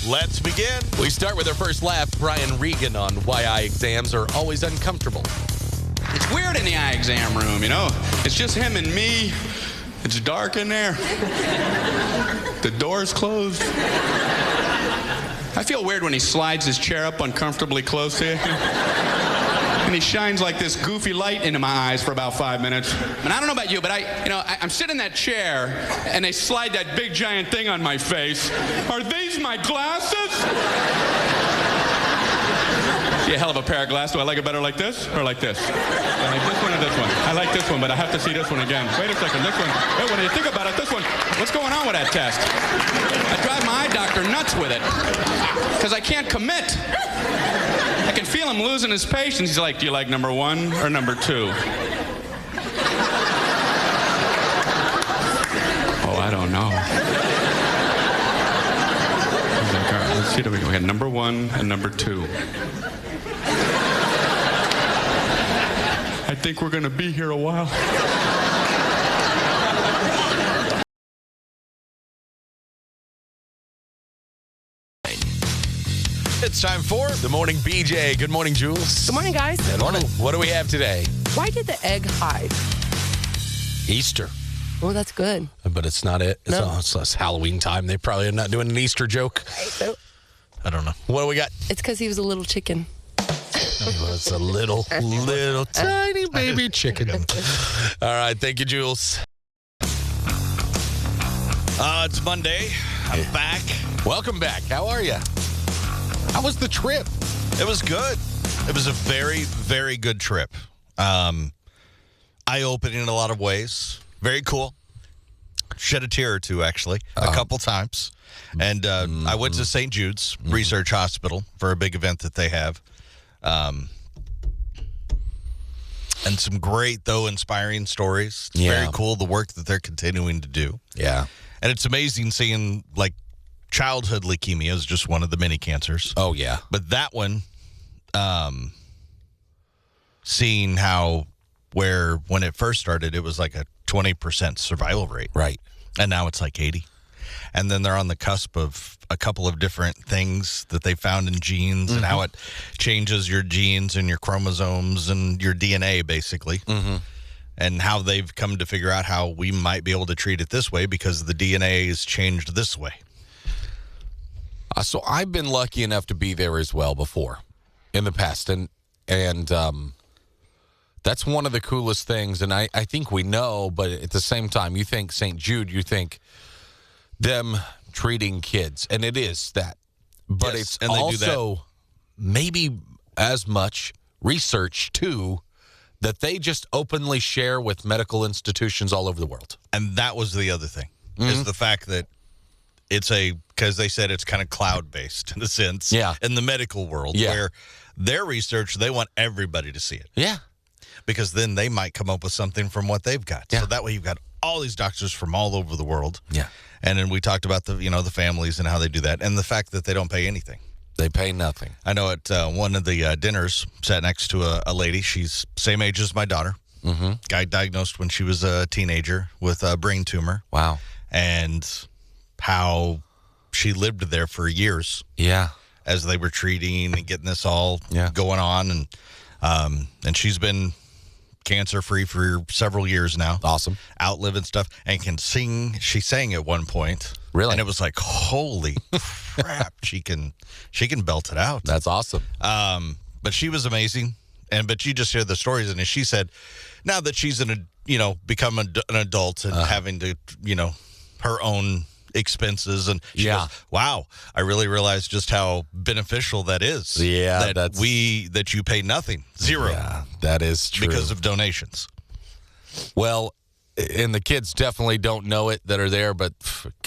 Let's begin. We start with our first laugh. Brian Regan on why eye exams are always uncomfortable. It's weird in the eye exam room, you know? It's just him and me. It's dark in there. The door's closed. I feel weird when he slides his chair up uncomfortably close to you. And he shines like this goofy light into my eyes for about 5 minutes. And I don't know about you, but I'm sitting in that chair, and they slide that big giant thing on my face. Are these my glasses? See a hell of a pair of glasses. Do I like it better like this or like this? I like this one or this one? I like this one, but I have to see this one again. Wait a second, this one. Wait, when you think about it, this one. What's going on with that test? I drive my eye doctor nuts with it because I can't commit. I can feel him losing his patience. He's like, do you like number 1 or number 2? Oh, I don't know. He's like, all right, let's see. There we go. We got number 1 and number 2. I think we're going to be here a while. It's time for Good morning, BJ. Good morning, Jules. Good morning, guys. Good morning. What do we have today? Why did the egg hide? Easter. Oh, that's good. But it's not it. It's Halloween time. They probably are not doing an Easter joke. I don't know. What do we got? It's because he was a little chicken. Well, it's a little tiny baby chicken. All right. Thank you, Jules. It's Monday. I'm back. Welcome back. How are you? How was the trip? It was good. It was a very, very good trip. Eye-opening in a lot of ways. Very cool. Shed a tear or two, actually, a couple times. And I went to St. Jude's Research Hospital for a big event that they have. And some great, though, inspiring stories. It's very cool, the work that they're continuing to do. Yeah. And it's amazing seeing, like, childhood leukemia is just one of the many cancers. Oh, yeah. But that one, seeing how when it first started, it was like a 20% survival rate. Right. And now it's like 80. And then they're on the cusp of a couple of different things that they found in genes and how it changes your genes and your chromosomes and your DNA, basically. And how they've come to figure out how we might be able to treat it this way because the DNA is changed this way. So I've been lucky enough to be there as well before in the past. And that's one of the coolest things. And I think we know, but at the same time, you think St. Jude, you think them treating kids. And it is that. But Yes, it's also maybe as much research, too, that they just openly share with medical institutions all over the world. And that was the other thing, is the fact that because they said it's kind of cloud-based in a sense in the medical world, where their research, they want everybody to see it. Yeah. Because then they might come up with something from what they've got. Yeah. So that way you've got all these doctors from all over the world. Yeah. And then we talked about the families and how they do that and the fact that they don't pay anything. They pay nothing. I know at one of the dinners, sat next to a lady. She's same age as my daughter. Guy diagnosed when she was a teenager with a brain tumor. Wow. And how she lived there for years. Yeah. As they were treating and getting this all going on. And she's been cancer-free for several years now. Awesome. Outliving stuff. And can sing. She sang at one point. Really? And it was like, holy crap. She can belt it out. That's awesome. But she was amazing. But you just hear the stories. And as she said, now that she's become an adult and having to, her own expenses, and she goes, wow, I really realized just how beneficial that is. Yeah, that you pay nothing, zero. Yeah, that is true because of donations. Well, and the kids definitely don't know it that are there, but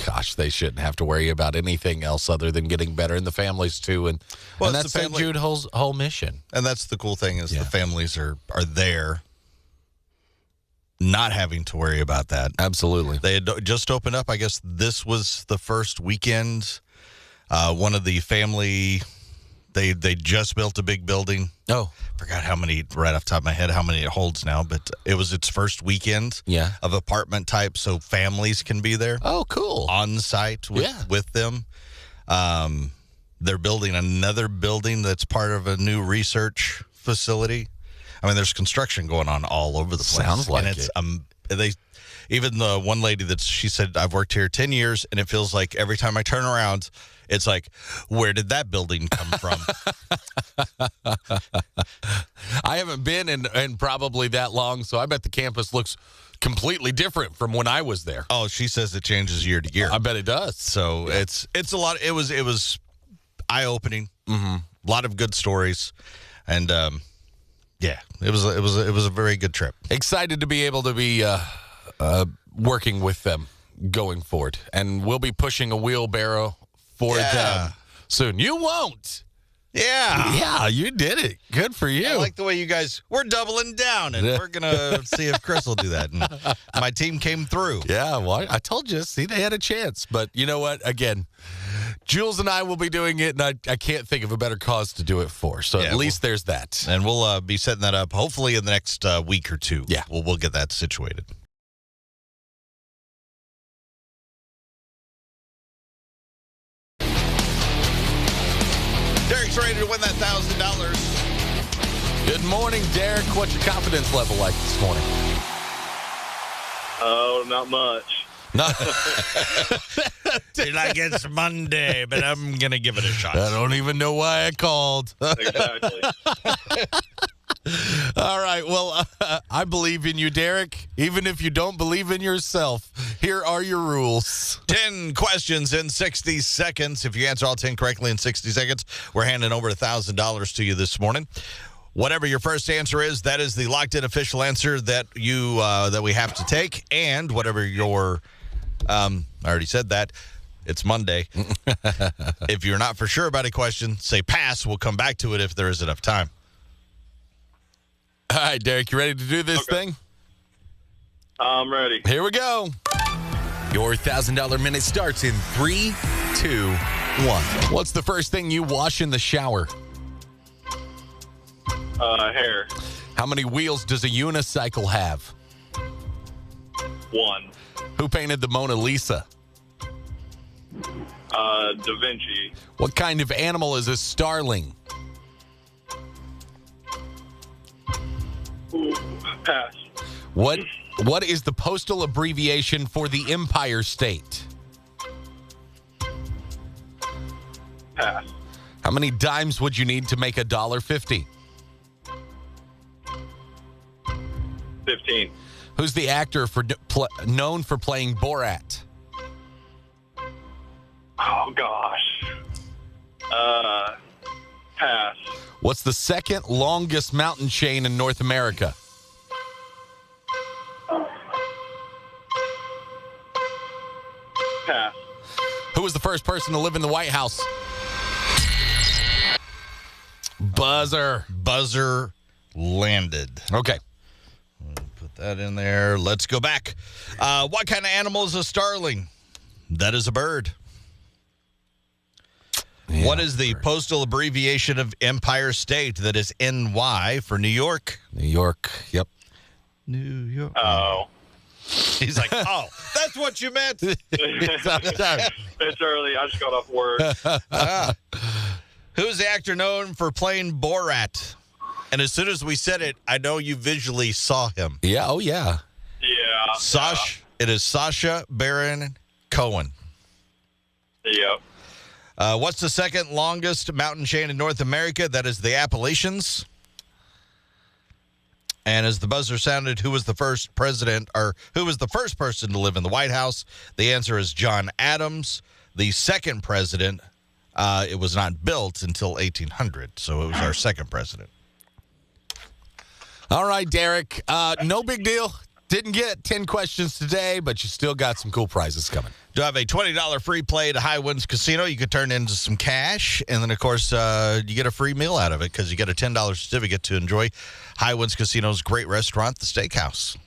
gosh, they shouldn't have to worry about anything else other than getting better, and the families too. And that's St. Jude's whole mission. And that's the cool thing is the families are there. Not having to worry about that. Absolutely. They had just opened up. I guess this was the first weekend. One of the family, they just built a big building. Oh. Forgot how many, right off the top of my head, how many it holds now. But it was its first weekend of apartment type, so families can be there. Oh, cool. On site with them. They're building another building that's part of a new research facility. I mean, there's construction going on all over the place. Sounds like and it's, even the one lady she said, I've worked here 10 years, and it feels like every time I turn around, it's like, where did that building come from? I haven't been in probably that long, so I bet the campus looks completely different from when I was there. Oh, she says it changes year to year. I bet it does. So it's a lot. It was eye-opening. Mm-hmm. A lot of good stories, and it was a very good trip. Excited to be able to be working with them going forward, and we'll be pushing a wheelbarrow for them soon. You won't. Yeah, you did it. Good for you. I like the way you guys, we're doubling down, and we're going to see if Chris will do that. And my team came through. Yeah, well, I told you. See, they had a chance. But you know what? Again, Jules and I will be doing it, and I can't think of a better cause to do it for. So at least there's that. And we'll be setting that up hopefully in the next week or two. Yeah. We'll get that situated. Derek's ready to win that $1,000. Good morning, Derek. What's your confidence level like this morning? Oh, not much. Like it's Monday, but I'm going to give it a shot. I don't even know why I called. Exactly. All right. Well, I believe in you, Derek. Even if you don't believe in yourself, here are your rules. 10 questions in 60 seconds. If you answer all 10 correctly in 60 seconds, we're handing over $1,000 to you this morning. Whatever your first answer is, that is the locked-in official answer that we have to take. And whatever your, I already said that, it's Monday. If you're not for sure about a question, say pass. We'll come back to it if there is enough time. All right, Derek, you ready to do this thing? I'm ready. Here we go. Your $1,000 minute starts in 3, 2, 1. What's the first thing you wash in the shower? Hair. How many wheels does a unicycle have? 1. Who painted the Mona Lisa? Da Vinci. What kind of animal is a starling? Ooh, pass. What is the postal abbreviation for the Empire State? Pass. How many dimes would you need to make $1.50? 15. Who's the actor known for playing Borat? Oh, gosh. Pass. What's the second longest mountain chain in North America? Pass. Who was the first person to live in the White House? Buzzer landed. Okay. Put that in there. Let's go back. What kind of animal is a starling? That is a bird. Yeah, what is the postal abbreviation of Empire State? That is NY for New York. New York. Yep. New York. Oh. He's like, oh, that's what you meant. It's early. I just got off work. Who's the actor known for playing Borat? And as soon as we said it, I know you visually saw him. Yeah. Oh, yeah. Yeah. It is Sacha Baron Cohen. Yep. What's the second longest mountain chain in North America? That is the Appalachians. And as the buzzer sounded, who was the first president, or who was the first person to live in the White House? The answer is John Adams. The second president, it was not built until 1800, so it was our second president. All right, Derek. No big deal. Didn't get 10 questions today, but you still got some cool prizes coming. Do have a $20 free play to High Winds Casino. You could turn into some cash, and then, of course, you get a free meal out of it because you get a $10 certificate to enjoy High Winds Casino's great restaurant, the Steakhouse.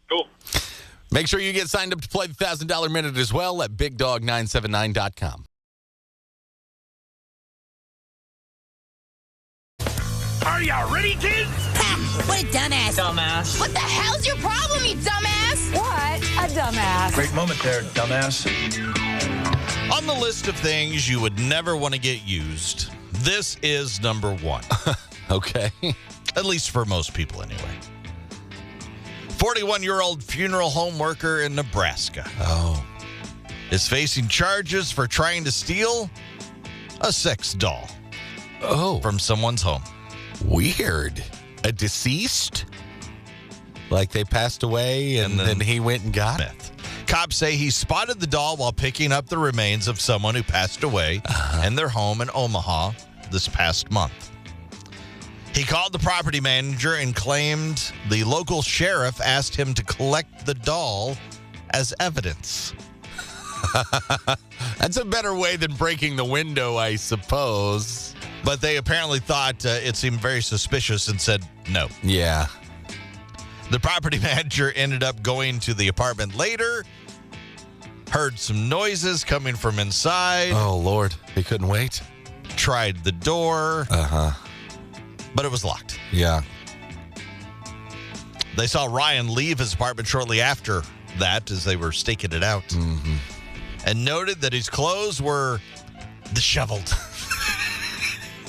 Cool. Make sure you get signed up to play the $1,000 minute as well at BigDog979.com. Are y'all ready, kids? Ha! What a dumbass. Dumbass. What the hell's your problem, you dumbass? What? A dumbass. Great moment there, dumbass. On the list of things you would never want to get used, this is number one. Okay. At least for most people, anyway. 41-year-old funeral home worker in Nebraska. Oh. Is facing charges for trying to steal a sex doll. Oh. From someone's home. Weird. A deceased? Like they passed away and then he went and got it? Cops say he spotted the doll while picking up the remains of someone who passed away in their home in Omaha this past month. He called the property manager and claimed the local sheriff asked him to collect the doll as evidence. That's a better way than breaking the window, I suppose. But they apparently thought it seemed very suspicious and said no. Yeah. The property manager ended up going to the apartment later, heard some noises coming from inside. Oh, Lord. He couldn't wait. Tried the door. But it was locked. Yeah. They saw Ryan leave his apartment shortly after that as they were staking it out. And noted that his clothes were disheveled.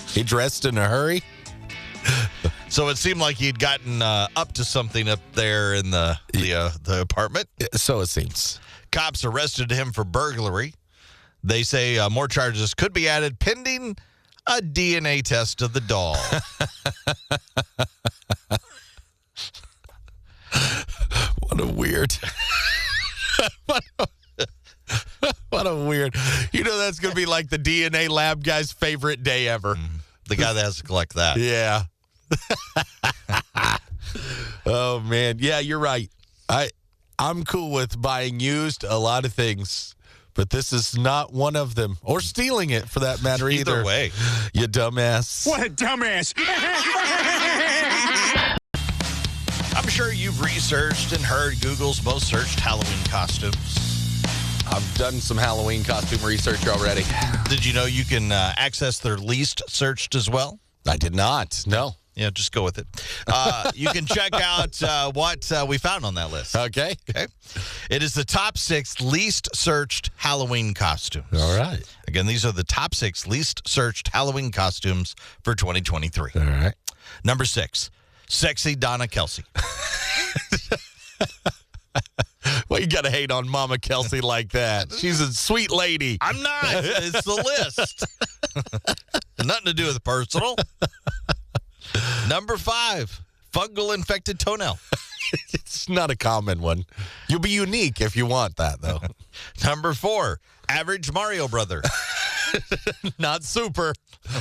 He dressed in a hurry? So it seemed like he'd gotten up to something up there in the apartment. So it seems. Cops arrested him for burglary. They say more charges could be added pending a DNA test of the doll. What a weird. What a weird. You know that's going to be like the DNA lab guy's favorite day ever. The guy that has to collect that. Yeah. Oh, man. Yeah, you're right. I'm cool with buying used a lot of things, but this is not one of them. Or stealing it, for that matter, either. Either way. You dumbass. What a dumbass. I'm sure you've researched and heard Google's most searched Halloween costumes. I've done some Halloween costume research already. Did you know you can access their least searched as well? I did not. No. Yeah, just go with it. You can check out what we found on that list. Okay. It is the top 6 least searched Halloween costumes. All right. Again, these are the top 6 least searched Halloween costumes for 2023. All right. Number 6, sexy Donna Kelsey. Well, you got to hate on Mama Kelsey like that. She's a sweet lady. I'm not. It's the list. Nothing to do with personal. Number 5, fungal infected toenail. It's not a common one. You'll be unique if you want that, though. Number 4, average Mario brother. Not super.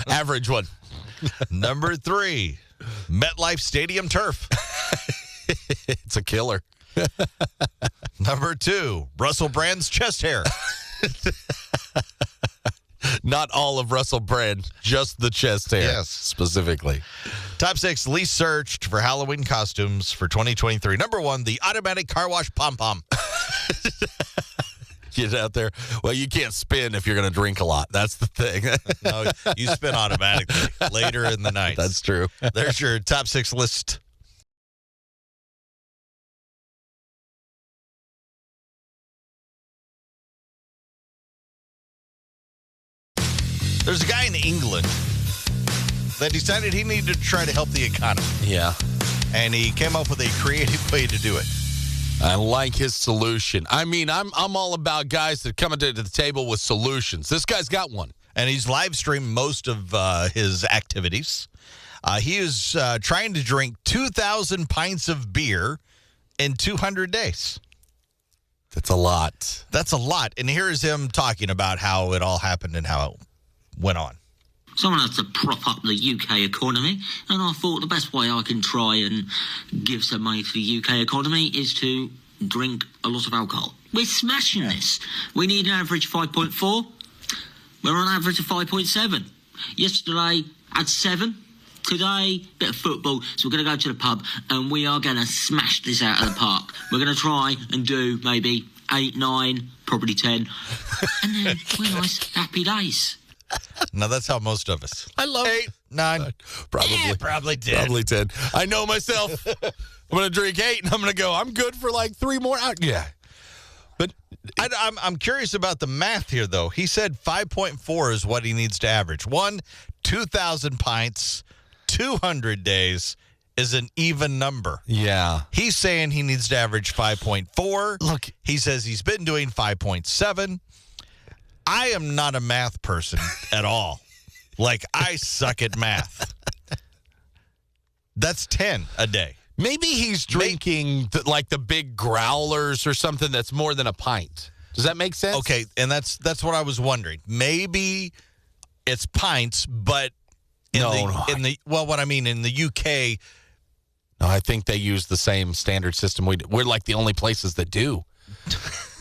Average one. Number 3, MetLife Stadium turf. It's a killer. Number 2, Russell Brand's chest hair. Not all of Russell Brand, just the chest hair. Yes. Specifically. Top 6 least searched for Halloween costumes for 2023. Number 1, the automatic car wash pom-pom. Get out there. Well, you can't spin if you're going to drink a lot. That's the thing. No, you spin automatically later in the night. That's true. There's your top 6 list. There's a guy in England that decided he needed to try to help the economy. Yeah. And he came up with a creative way to do it. I like his solution. I mean, I'm all about guys that come to the table with solutions. This guy's got one. And he's live streamed most of his activities. He is trying to drink 2,000 pints of beer in 200 days. That's a lot. That's a lot. And here's him talking about how it all happened and how it went on. Someone has to prop up the UK economy, and I thought the best way I can try and give some money to the UK economy is to drink a lot of alcohol. We're smashing this. We need an average 5.4. We're on average of 5.7. Yesterday, had 7. Today, bit of football, so we're going to go to the pub, and we are going to smash this out of the park. We're going to try and do maybe 8, 9, probably 10, and then we're nice, happy days. Now, that's how most of us. I love 8, 9. Probably 10. Probably 10. I know myself. I'm going to drink 8, and I'm going to go, I'm good for like 3 more. Yeah. But I'm curious about the math here, though. He said 5.4 is what he needs to average. 2,000 pints, 200 days is an even number. Yeah. He's saying he needs to average 5.4. Look, he says he's been doing 5.7. I am not a math person at all. Like, I suck at math. That's 10 a day. Maybe he's drinking like the big growlers or something that's more than a pint. Does that make sense? Okay, and that's what I was wondering. Maybe it's pints, but in the UK. No, I think they use the same standard system. We're like the only places that do.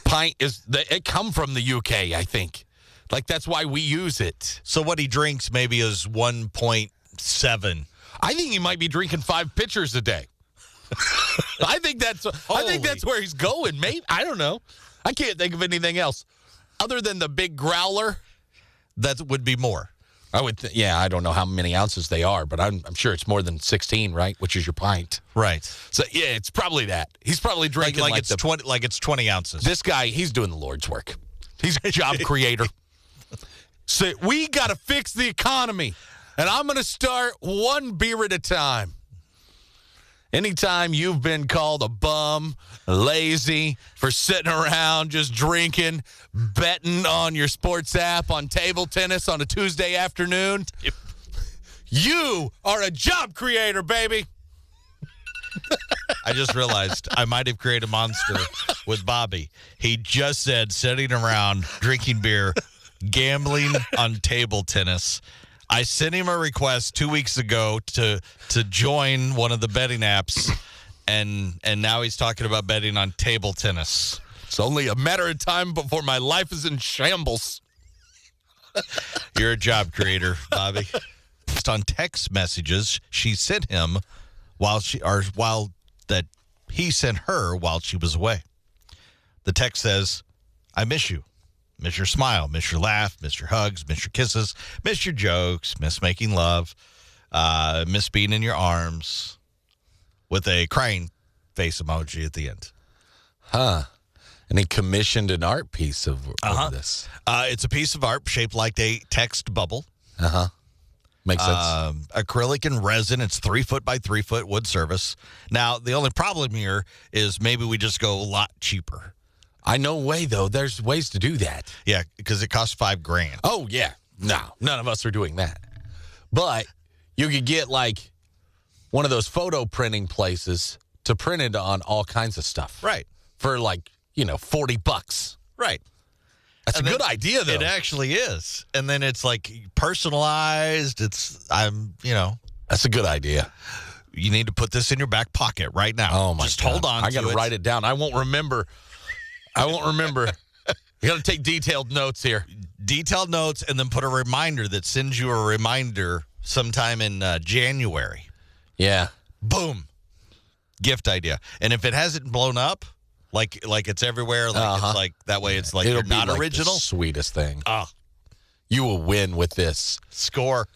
Pint it come from the UK, I think. Like, that's why we use it. So what he drinks maybe is 1.7. I think he might be drinking 5 pitchers a day. I think that's where he's going, mate. I don't know. I can't think of anything else other than the big growler. That would be more. I would. I don't know how many ounces they are, but I'm sure it's more than 16, right? Which is your pint, right? So yeah, it's probably that. He's probably drinking like it's 20 ounces. This guy, he's doing the Lord's work. He's a job creator. So we got to fix the economy, and I'm going to start one beer at a time. Anytime you've been called a bum, lazy, for sitting around just drinking, betting on your sports app, on table tennis on a Tuesday afternoon, you are a job creator, baby. I just realized I might have created a monster with Bobby. He just said sitting around, drinking beer, gambling on table tennis. I sent him a request 2 weeks ago to join one of the betting apps, and now he's talking about betting on table tennis. It's only a matter of time before my life is in shambles. You're a job creator, Bobby. Just on text messages she sent him while he sent her while she was away. The text says, "I miss you. Miss your smile, miss your laugh, miss your hugs, miss your kisses, miss your jokes, miss making love, miss being in your arms," with a crying face emoji at the end. Huh. And he commissioned an art piece of this. It's a piece of art shaped like a text bubble. Makes sense. Acrylic and resin. It's 3 foot by 3 foot wood service. Now, the only problem here is maybe we just go a lot cheaper. I know way, though. There's ways to do that. Yeah, because it costs $5,000. Oh, yeah. No, none of us are doing that. But you could get, like, one of those photo printing places to print it on all kinds of stuff. Right. For, like, $40. Right. That's a good idea, though. It actually is. And then it's, like, personalized. That's a good idea. You need to put this in your back pocket right now. Oh, my Just God. hold on I got to write it down. I won't remember. You got to take detailed notes here. Detailed notes, and then put a reminder that sends you a reminder sometime in January. Yeah. Boom. Gift idea. And if it hasn't blown up, like it's everywhere, it's like that way it's like it'll you're be not like original. The sweetest thing. You will win with this. Score.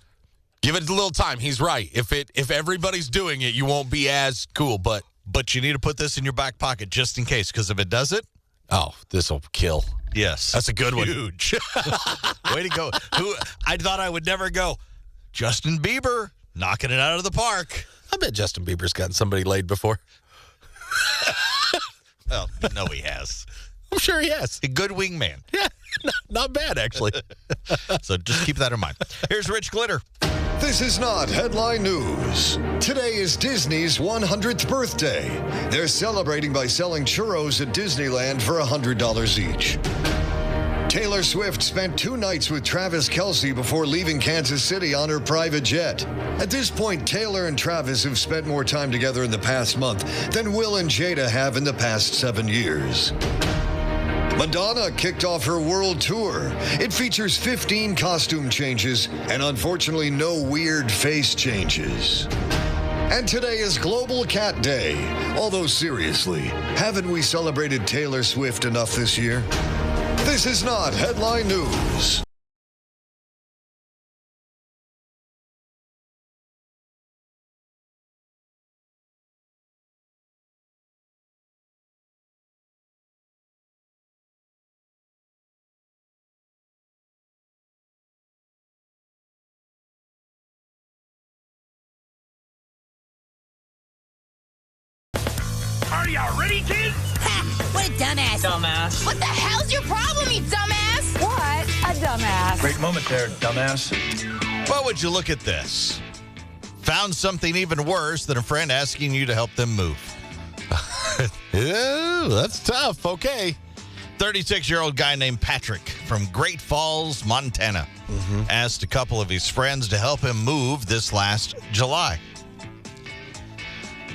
Give it a little time. He's right. If everybody's doing it, you won't be as cool, but you need to put this in your back pocket just in case, because if it does it, this will kill. Yes. That's a good one. Huge. Way to go. I thought I would never go. Justin Bieber knocking it out of the park. I bet Justin Bieber's gotten somebody laid before. Well, no, he has. I'm sure he has. A good wingman. Yeah, not bad, actually. So just keep that in mind. Here's Rich Glitter. This is not headline news. Today is Disney's 100th birthday. They're celebrating by selling churros at Disneyland for $100 each. Taylor Swift spent 2 nights with Travis Kelce before leaving Kansas City on her private jet. At this point, Taylor and Travis have spent more time together in the past month than Will and Jada have in the past 7 years. Madonna kicked off her world tour. It features 15 costume changes and unfortunately no weird face changes. And today is Global Cat Day. Although seriously, haven't we celebrated Taylor Swift enough this year? This is not headline news. y'all ready, kids? Ha! What a dumbass. Dumbass. What the hell's your problem, you dumbass? What a dumbass. Great moment there, dumbass. Well, would you look at this? Found something even worse than a friend asking you to help them move. Ew, that's tough. Okay. 36-year-old guy named Patrick from Great Falls, Montana, asked a couple of his friends to help him move this last July.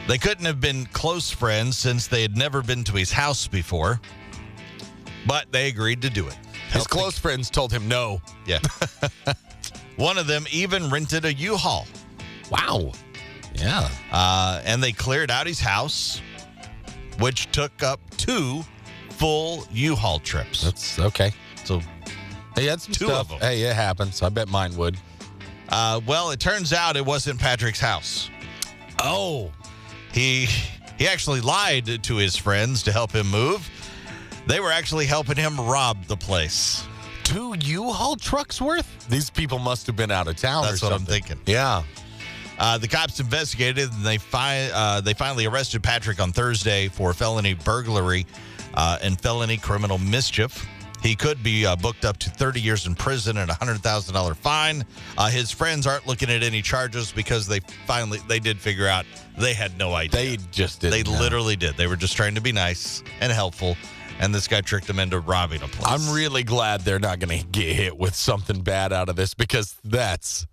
They couldn't have been close friends since they had never been to his house before, but they agreed to do it. His close friends told him no. Yeah. One of them even rented a U-Haul. Wow. Yeah. And they cleared out his house, which took up 2 full U-Haul trips. That's okay. So he had some 2 stuff. of them. Hey, it happens. I bet mine would. Well, it turns out it wasn't Patrick's house. Oh. He actually lied to his friends to help him move. They were actually helping him rob the place. 2 U-Haul trucks worth? These people must have been out of town. That's or what I'm something. thinking. Yeah. The cops investigated, and they finally arrested Patrick on Thursday for felony burglary and felony criminal mischief. He could be booked up to 30 years in prison and a $100,000 fine. His friends aren't looking at any charges because they did figure out they had no idea. They just did. They literally did. They were just trying to be nice and helpful, and this guy tricked them into robbing a place. I'm really glad they're not going to get hit with something bad out of this, because that's...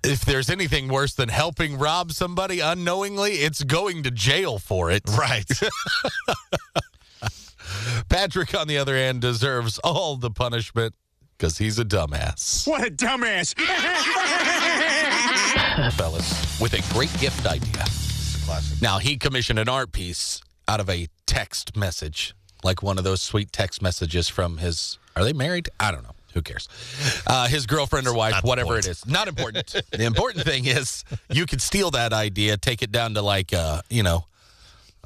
If there's anything worse than helping rob somebody unknowingly, it's going to jail for it. Right. Patrick, on the other hand, deserves all the punishment because he's a dumbass. What a dumbass. Fellas, with a great gift idea. Classic. Now, he commissioned an art piece out of a text message, like one of those sweet text messages from his... Are they married? I don't know. Who cares? His girlfriend or wife, whatever it is. Not important. The important thing is you could steal that idea, take it down to like,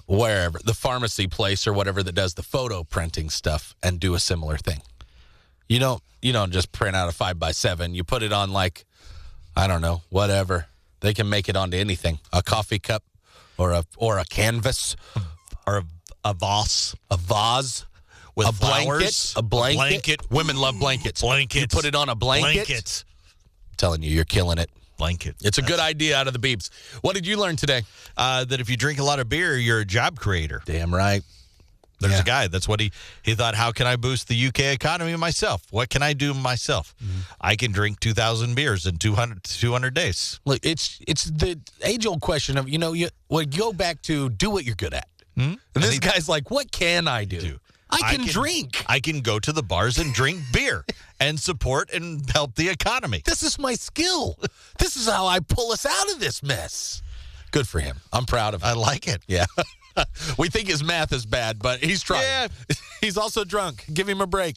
wherever, the pharmacy place or whatever that does the photo printing stuff, and do a similar thing. You don't just print out a 5x7. You put it on like, I don't know, whatever. They can make it onto anything. A coffee cup or a canvas Or a vase. A vase. With a blanket, flowers. a blanket. Women love blankets. Blankets. You put it on a blanket. Blankets. I'm telling you, you're killing it. Blanket. It's a good idea out of the Beebs. What did you learn today? That if you drink a lot of beer, you're a job creator. Damn right. There's a guy. That's what he thought. How can I boost the UK economy myself? What can I do myself? I can drink 2,000 beers in 200 days. Look, it's the age-old question of, you go back to do what you're good at. And this guy's like, what can I do? I can drink. I can go to the bars and drink beer and support and help the economy. This is my skill. This is how I pull us out of this mess. Good for him. I'm proud of him. I like it. Yeah. We think his math is bad, but he's trying. Yeah. He's also drunk. Give him a break.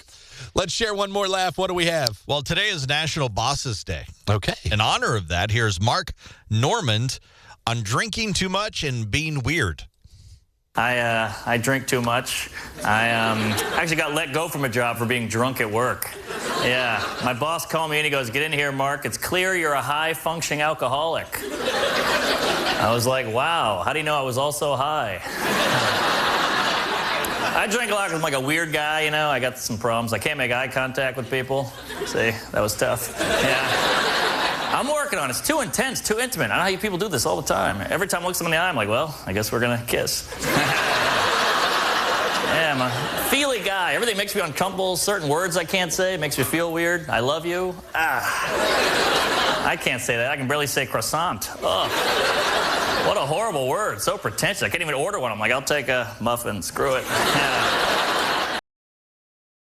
Let's share one more laugh. What do we have? Well, today is National Bosses Day. Okay. In honor of that, here's Mark Normand on drinking too much and being weird. I drink too much. I actually got let go from a job for being drunk at work. Yeah, my boss called me and he goes, "Get in here, Mark. It's clear you're a high-functioning alcoholic." I was like, wow, how do you know I was also high? I drank a lot because I'm like a weird guy, I got some problems. I can't make eye contact with people. See, that was tough. Yeah. I'm working on it. It's too intense, too intimate. I don't know how you people do this all the time. Every time I look someone in the eye, I'm like, well, I guess we're going to kiss. Yeah, I'm a feely guy. Everything makes me uncomfortable. Certain words I can't say. It makes me feel weird. I love you. I can't say that. I can barely say croissant. Ugh. What a horrible word. So pretentious. I can't even order one. I'm like, I'll take a muffin. Screw it. Yeah.